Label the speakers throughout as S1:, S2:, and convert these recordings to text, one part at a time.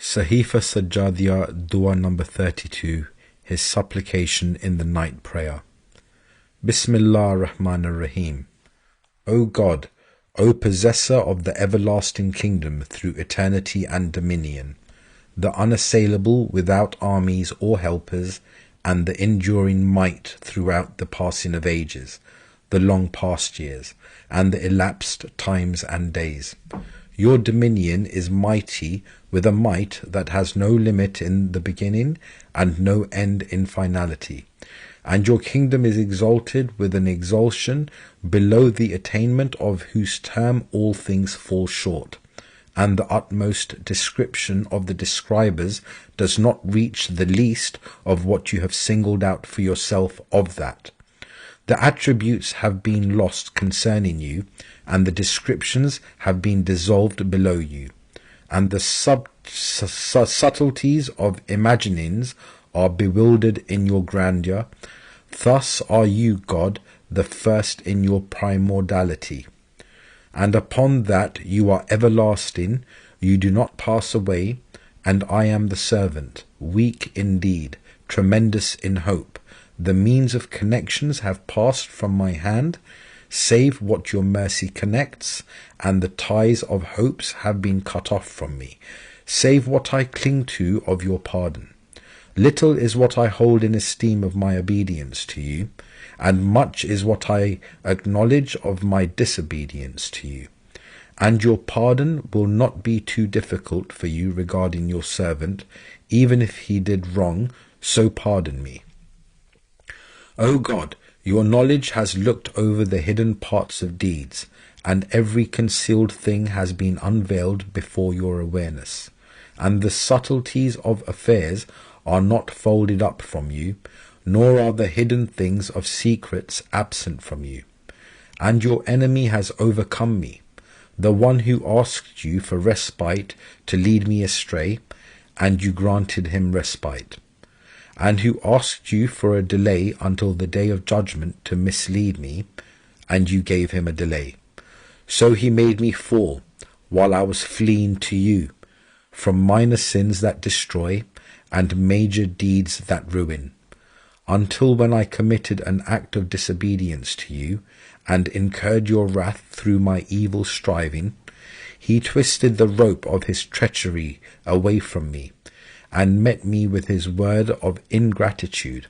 S1: Sahiffa Sajjadia, Dua number 32, his supplication in the night prayer. Bismillah ar-Rahman ar-Rahim. O God, O possessor of the everlasting kingdom through eternity and dominion, the unassailable without armies or helpers, and the enduring might throughout the passing of ages, the long past years, and the elapsed times and days. Your dominion is mighty with a might that has no limit in the beginning and no end in finality. And your kingdom is exalted with an exaltation below the attainment of whose term all things fall short, and the utmost description of the describers does not reach the least of what you have singled out for yourself of that. The attributes have been lost concerning you, and the descriptions have been dissolved below you, and the subtleties of imaginings are bewildered in your grandeur. Thus are you, God, the first in your primordiality. And upon that you are everlasting, you do not pass away, and I am the servant, weak indeed, tremendous in hope. The means of connections have passed from my hand, save what your mercy connects, and the ties of hopes have been cut off from me, save what I cling to of your pardon. Little is what I hold in esteem of my obedience to you, and much is what I acknowledge of my disobedience to you. And your pardon will not be too difficult for you regarding your servant, even if he did wrong, so pardon me. O God, your knowledge has looked over the hidden parts of deeds, and every concealed thing has been unveiled before your awareness, and the subtleties of affairs are not folded up from you, nor are the hidden things of secrets absent from you. And your enemy has overcome me, the one who asked you for respite to lead me astray, and you granted him respite, and who asked you for a delay until the day of judgment to mislead me, and you gave him a delay. So he made me fall, while I was fleeing to you, from minor sins that destroy, and major deeds that ruin, until when I committed an act of disobedience to you, and incurred your wrath through my evil striving, he twisted the rope of his treachery away from me, and met me with his word of ingratitude,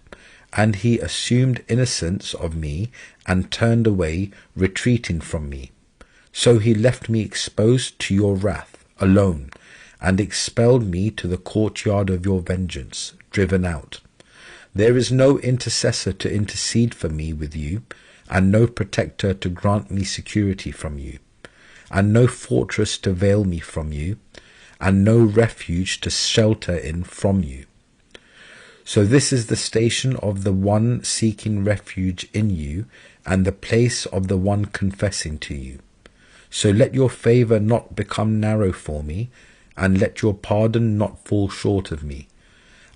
S1: and he assumed innocence of me, and turned away, retreating from me. So he left me exposed to your wrath, alone, and expelled me to the courtyard of your vengeance, driven out. There is no intercessor to intercede for me with you, and no protector to grant me security from you, and no fortress to veil me from you, and no refuge to shelter in from you. So this is the station of the one seeking refuge in you, and the place of the one confessing to you. So let your favour not become narrow for me, and let your pardon not fall short of me,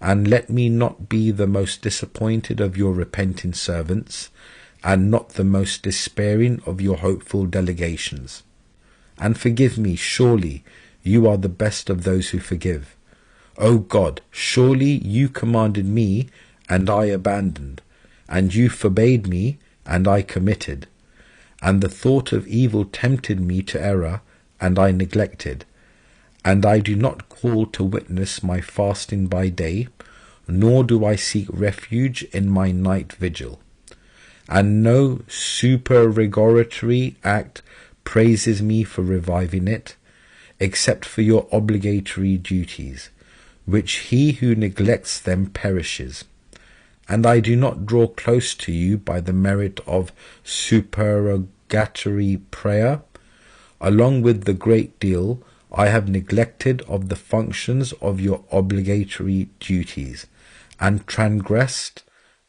S1: and let me not be the most disappointed of your repenting servants, and not the most despairing of your hopeful delegations. And forgive me, surely you are the best of those who forgive. O God, surely you commanded me, and I abandoned, and you forbade me, and I committed. And the thought of evil tempted me to error, and I neglected. And I do not call to witness my fasting by day, nor do I seek refuge in my night vigil. And no supererogatory act praises me for reviving it, except for your obligatory duties, which he who neglects them perishes. And I do not draw close to you by the merit of supererogatory prayer. Along with the great deal I have neglected of the functions of your obligatory duties, and transgressed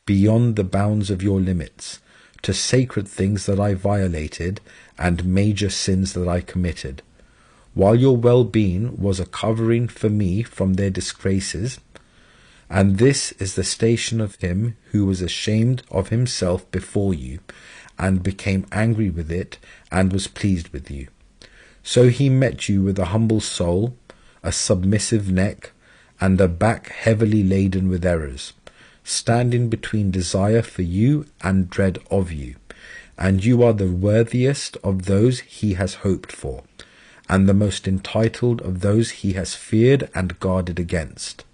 S1: beyond the bounds of your limits, to sacred things that I violated, and major sins that I committed, while your well-being was a covering for me from their disgraces. And this is the station of him who was ashamed of himself before you, and became angry with it, and was pleased with you. So he met you with a humble soul, a submissive neck, and a back heavily laden with errors, standing between desire for you and dread of you. And you are the worthiest of those he has hoped for, and the most entitled of those he has feared and guarded against.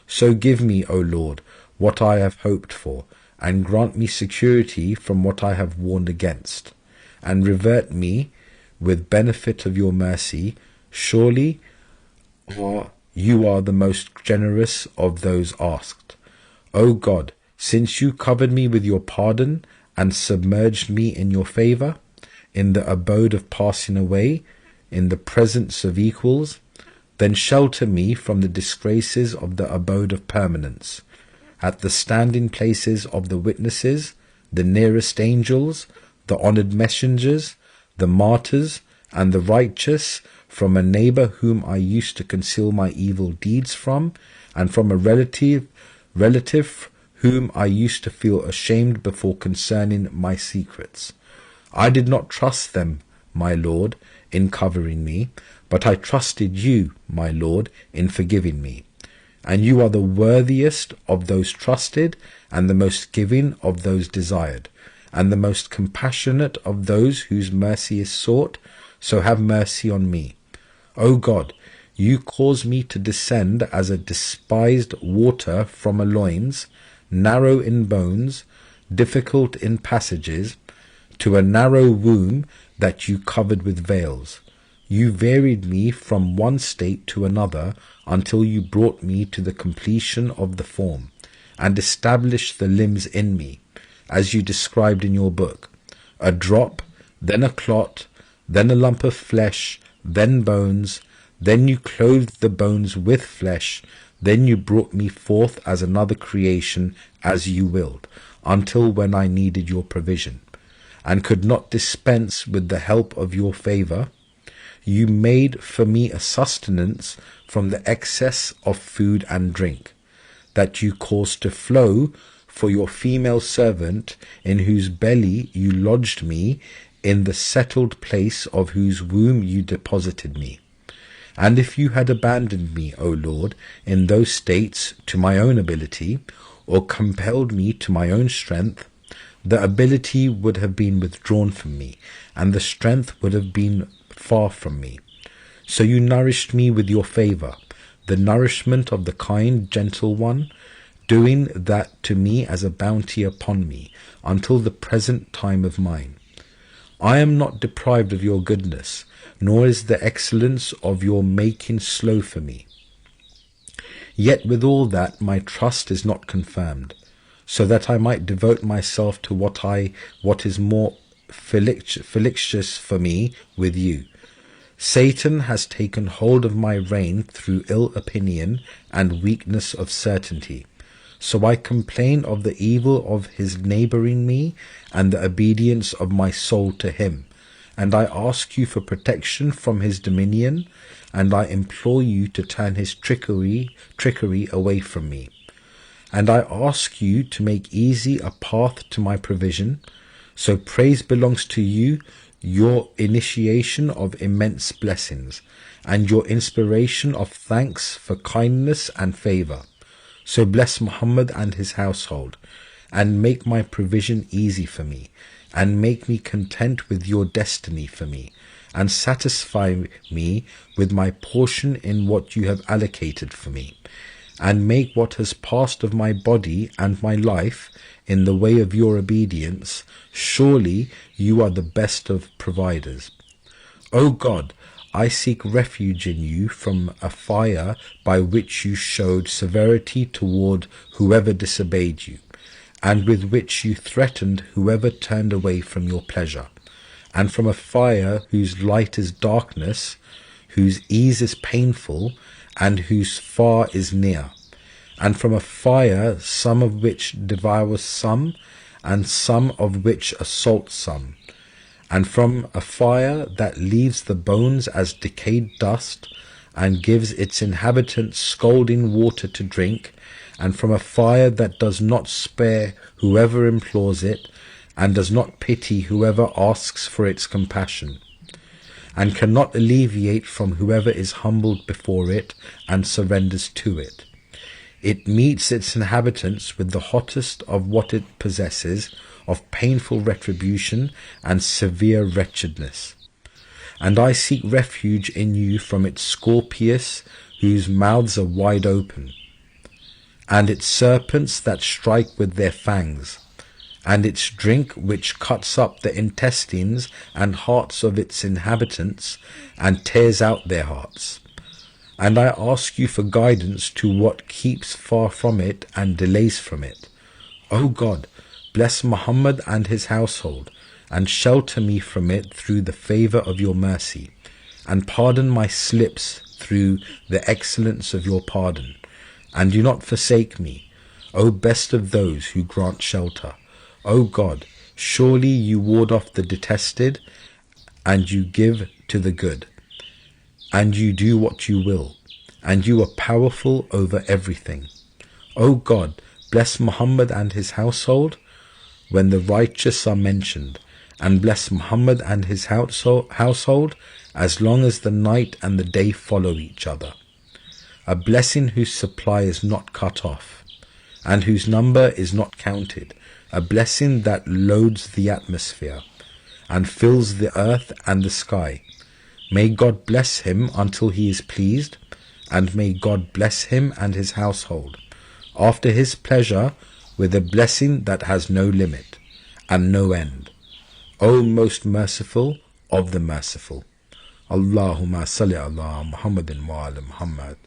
S1: So give me, O Lord, what I have hoped for, and grant me security from what I have warned against, and revert me with benefit of your mercy. Surely you are the most generous of those asked. O God, since you covered me with your pardon and submerged me in your favour, in the abode of passing away, in the presence of equals, then shelter me from the disgraces of the abode of permanence, at the standing places of the witnesses, the nearest angels, the honoured messengers, the martyrs, and the righteous, from a neighbour whom I used to conceal my evil deeds from, and from a relative whom I used to feel ashamed before concerning my secrets. I did not trust them, my Lord, in covering me, but I trusted you, my Lord, in forgiving me. And you are the worthiest of those trusted, and the most giving of those desired, and the most compassionate of those whose mercy is sought, so have mercy on me. O God, you cause me to descend as a despised water from a loins, narrow in bones, difficult in passages, to a narrow womb that you covered with veils. You varied me from one state to another until you brought me to the completion of the form, and established the limbs in me, as you described in your book. A drop, then a clot, then a lump of flesh, then bones, then you clothed the bones with flesh, then you brought me forth as another creation as you willed, until when I needed your provision, and could not dispense with the help of your favour, you made for me a sustenance from the excess of food and drink, that you caused to flow for your female servant, in whose belly you lodged me, in the settled place of whose womb you deposited me. And if you had abandoned me, O Lord, in those states to my own ability, or compelled me to my own strength, the ability would have been withdrawn from me, and the strength would have been far from me. So you nourished me with your favour, the nourishment of the kind, gentle one, doing that to me as a bounty upon me, until the present time of mine. I am not deprived of your goodness, nor is the excellence of your making slow for me. Yet with all that my trust is not confirmed, so that I might devote myself to what is more felicitous for me with you. Satan has taken hold of my reign through ill opinion and weakness of certainty. So I complain of the evil of his neighbouring me, and the obedience of my soul to him. And I ask you for protection from his dominion, and I implore you to turn his trickery away from me. And I ask you to make easy a path to my provision. So praise belongs to you, your initiation of immense blessings, and your inspiration of thanks for kindness and favour. So bless Muhammad and his household, and make my provision easy for me, and make me content with your destiny for me, and satisfy me with my portion in what you have allocated for me, and make what has passed of my body and my life in the way of your obedience. Surely you are the best of providers. O God, I seek refuge in you from a fire by which you showed severity toward whoever disobeyed you, and with which you threatened whoever turned away from your pleasure, and from a fire whose light is darkness, whose ease is painful, and whose far is near, and from a fire some of which devours some, and some of which assaults some, and from a fire that leaves the bones as decayed dust, and gives its inhabitants scalding water to drink, and from a fire that does not spare whoever implores it, and does not pity whoever asks for its compassion, and cannot alleviate from whoever is humbled before it and surrenders to it. It meets its inhabitants with the hottest of what it possesses of painful retribution and severe wretchedness. And I seek refuge in you from its scorpius, whose mouths are wide open, and its serpents that strike with their fangs, and its drink which cuts up the intestines and hearts of its inhabitants, and tears out their hearts. And I ask you for guidance to what keeps far from it and delays from it. O God, bless Muhammad and his household, and shelter me from it through the favour of your mercy, and pardon my slips through the excellence of your pardon. And do not forsake me, O best of those who grant shelter. O God, surely you ward off the detested, and you give to the good, and you do what you will, and you are powerful over everything. O God, bless Muhammad and his household when the righteous are mentioned, and bless Muhammad and his household as long as the night and the day follow each other. A blessing whose supply is not cut off, and whose number is not counted, a blessing that loads the atmosphere, and fills the earth and the sky. May God bless him until he is pleased, and may God bless him and his household, after his pleasure, with a blessing that has no limit, and no end. O most merciful of the merciful. Allahumma salli ala Muhammadin wa ala Muhammad.